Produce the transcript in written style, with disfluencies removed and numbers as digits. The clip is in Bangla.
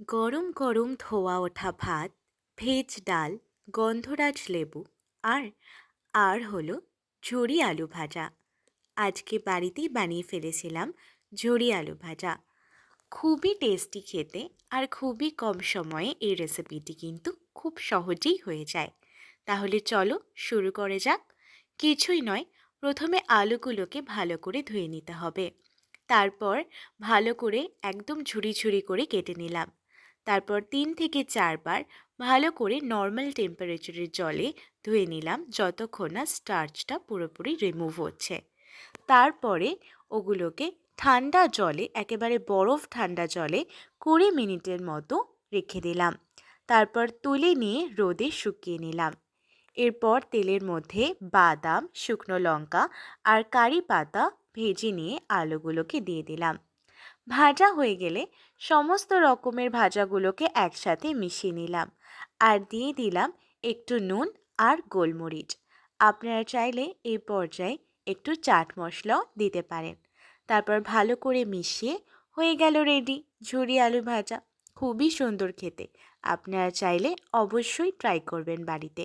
গরম গরম ধোয়া ওঠা ভাত, ভেজ ডাল, গন্ধরাজ লেবু আর আর হলো ঝুরি আলু ভাজা। আজকে বাড়িতেই বানিয়ে ফেলেছিলাম ঝুরি আলু ভাজা। খুবই টেস্টি খেতে আর খুবই কম সময়ে এই রেসিপিটি কিন্তু খুব সহজেই হয়ে যায়। তাহলে চলো শুরু করে যাক। কিছুই নয়, প্রথমে আলুগুলোকে ভালো করে ধুয়ে নিতে হবে। তারপর ভালো করে একদম ঝুরি ঝুরি করে কেটে নিলাম। তারপর 3 থেকে 4 বার ভালো করে নর্মাল টেম্পারেচারের জলে ধুয়ে নিলাম যতক্ষণ না স্টার্চটা পুরোপুরি রিমুভ হচ্ছে। তারপরে ওগুলোকে ঠান্ডা জলে, একেবারে বরফ ঠান্ডা জলে 20 মিনিটের মতো রেখে দিলাম। তারপর তুলে নিয়ে রোদে শুকিয়ে নিলাম। এরপর তেলের মধ্যে বাদাম, শুকনো লঙ্কা আর কারি পাতা ভেজে নিয়ে আলুগুলোকে দিয়ে দিলাম। ভাজা হয়ে গেলে সমস্ত রকমের ভাজাগুলোকে একসাথে মিশিয়ে নিলাম আর দিয়ে দিলাম একটু নুন আর গোলমরিচ। আপনারা চাইলে এই পর্যায়ে একটু চাট মশলাও দিতে পারেন। তারপর ভালো করে মিশিয়ে হয়ে গেল রেডি ঝুরি আলু ভাজা। খুবই সুন্দর খেতে। আপনারা চাইলে অবশ্যই ট্রাই করবেন বাড়িতে।